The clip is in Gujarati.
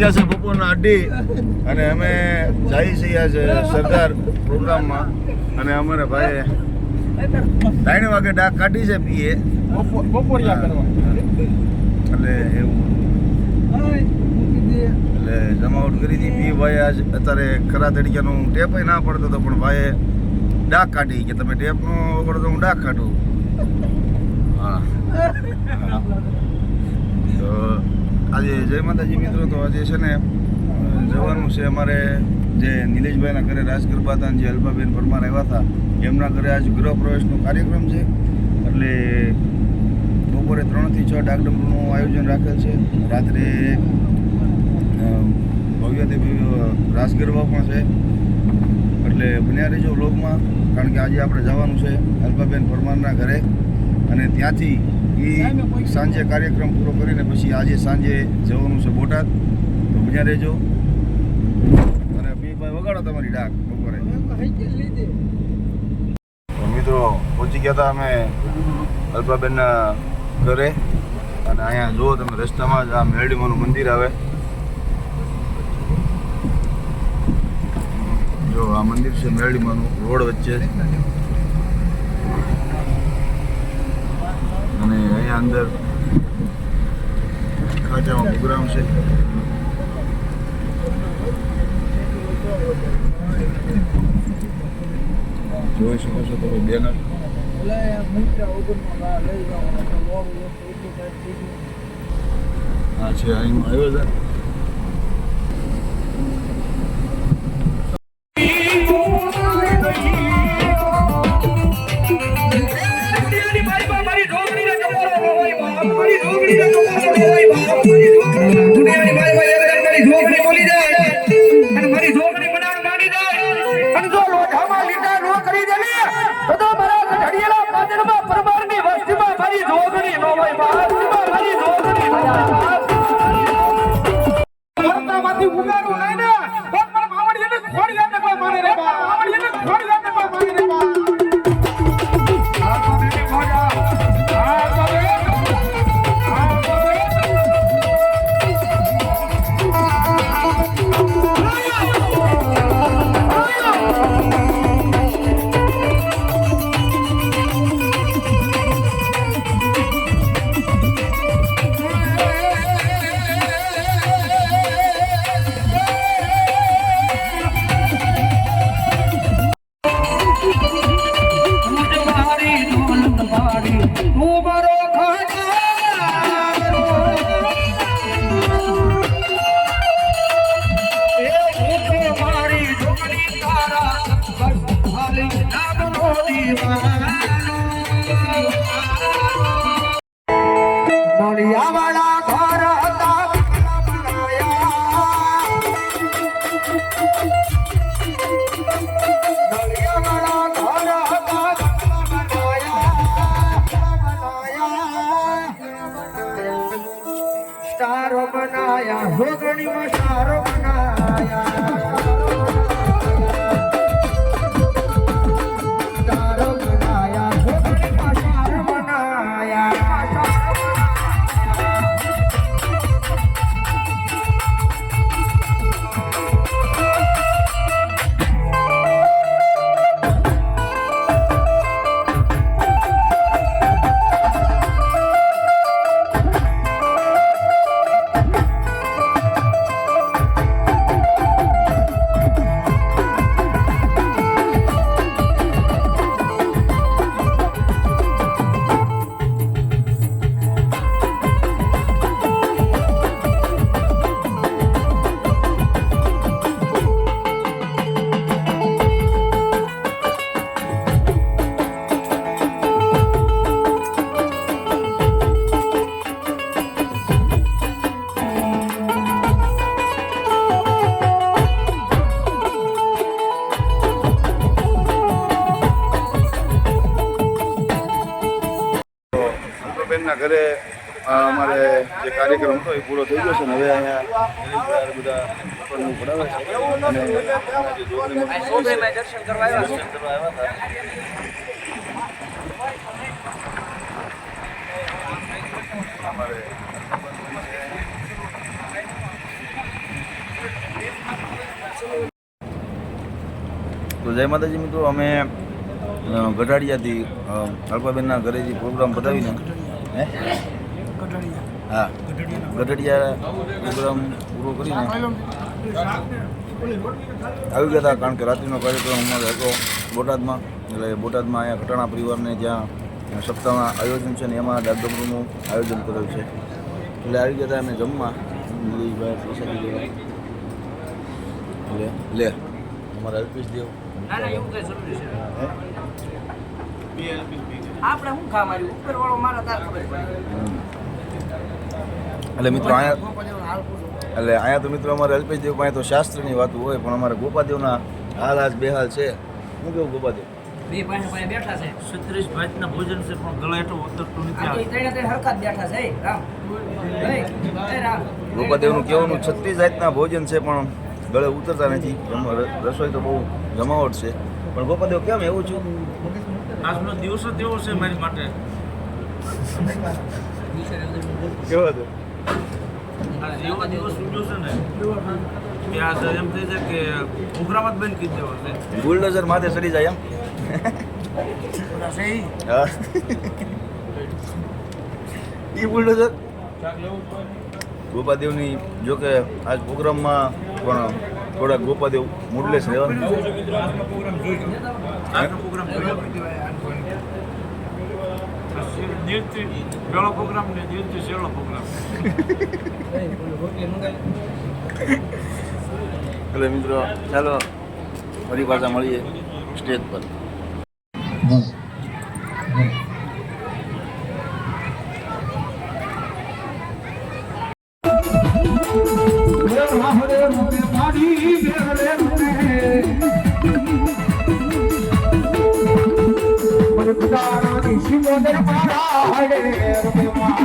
વાગ્યા છે બપોરના 2:30 અને અમે જઈ છીએ આજે સરદાર પ્રોગ્રામમાં અને અમારે ભાઈએ 3 વાગે ડાક કાઢી છે પીએ બપોરિયા કરવા એટલે એવું એટલે જમાવટ કરી હતી પી ભાઈ આજ અત્યારે ખરા તરીકેનું ટેપ ના પડતો હતો પણ ભાઈએ ડાક કાઢી કે તમે ટેપ નો પડતો હું ડાક કાઢું હા તો આજે જય માતાજી મિત્રો તો આજે છે ને જવાનું છે અમારે જે નિલેશભાઈના ઘરે રાસ ગરબા હતા જે અલ્પાબેન પરમાર આવ્યા હતા એમના ઘરે આજ ગૃહ પ્રવેશનો કાર્યક્રમ છે એટલે બપોરે 3 થી 6 ડાકડમરૂનું આયોજન રાખેલ છે રાત્રે ભવ્યથી ભવ્ય રાસ ગરબા પણ છે એટલે બન્યા રહેજો વ્લોગમાં કારણ કે આજે આપણે જવાનું છે અલ્પાબેન પરમારના ઘરે અને ત્યાંથી એ સાંજે કાર્યક્રમ પૂરો કરીને પછી આજે સાંજે જવાનું છે બોટાદ તો બન્યા રહેજો અને ભાઈ વગાડો તમારી ડાક બપોરે મિત્રો પહોંચી ગયા હતા અમે અલ્પાબેનના ઘરે અને અહીંયા જુઓ તમે રસ્તામાં જ આ મેરડીમાનું મંદિર આવે જો આ મંદિર છે મેરડીમાનું રોડ વચ્ચે અને અહીંયા અંદર ખાચામાં પ્રોગ્રામ છે જોઈ શકો છો તમે બેનર હા છે અહીં આવ્યો છે સારો બનાયા જોગણીમાં સારો બનાયા સારો બનાયા જોગણીમાં સારો બનાયા બેનના ઘરે અમારે જે કાર્યક્રમ હતો એ પૂરો થઈ ગયો છે ને હવે અહીંયા બધા પડાવે છે અને દર્શન કરવા આવ્યા હતા અમારે તો જય માતાજી મિત્રો, અમે ગઢાડિયાથી અલ્પાબેનના ઘરેથી પ્રોગ્રામ પતાવીને હા ગઢડિયા પ્રોગ્રામ પૂરો કરીને આવી ગયા હતા. કારણ કે રાત્રિનો કાર્યક્રમ અમારે હતો બોટાદમાં. એટલે બોટાદમાં અહીંયા ખટાણા પરિવારને જ્યાં સપ્તાહના આયોજન છે ને એમાં ડાકડમરૂનું આયોજન કરેલું છે. એટલે આવી ગયા હતા અમે જમવા. લે અમારા અલ્પેશ દેવ આપણે શું ખા માર્યું ઉપરવાળો મારા તાર ખબર પડે. એટલે મિત્રો અહીંયા તો મિત્રો અમારે અલ્પેશ દેવ પાસે તો શાસ્ત્રની વાતો હોય, પણ અમારા ગોપાદેવના હાલ આજ બેહાલ છે. શું કેવું ગોપાદેવ? બે પાસે બેઠા છે 36 ભાતના ભોજન છે પણ ગળા હેઠળ ઉતરતું નથી. આ તો ત્રણે ત્રણ હરખા જ બેઠા છે. રામ એ રામ ગોપાદેવનું કહેવાનું 36 જાતના ભોજન છે પણ ગળે ઉતરતા નથી. રસોઈ તો બહુ જમાવટ છે. પણ ગોપાદેવ કેમ એવું છું? આજનો દિવસ જ એવો છે મારી માટે. કેવો હતો? આજે એવો દિવસ ઉજ્યો છે ને કે આજે એમ થઈ જાય કે પ્રોગ્રામ જ બંધ કરી દેવો છે. બુલડોઝર માથે ચડી જાય એમ. હા ઈ બુલડોઝર ગોપાદેવની. જો કે આજ પ્રોગ્રામમાં પણ થોડાક ગોપાદેવ મૂડલેસ રહેવાનું. આજનો પ્રોગ્રામ જોયો. દિલથી પહેલો પ્રોગ્રામ ને દિલથી છેલ્લો પ્રોગ્રામ. એટલે મિત્રો ચાલો ફરી પાછા મળીએ સ્ટેજ પર. મને ખુદાના શિવોદર મારા હરે રૂપમાં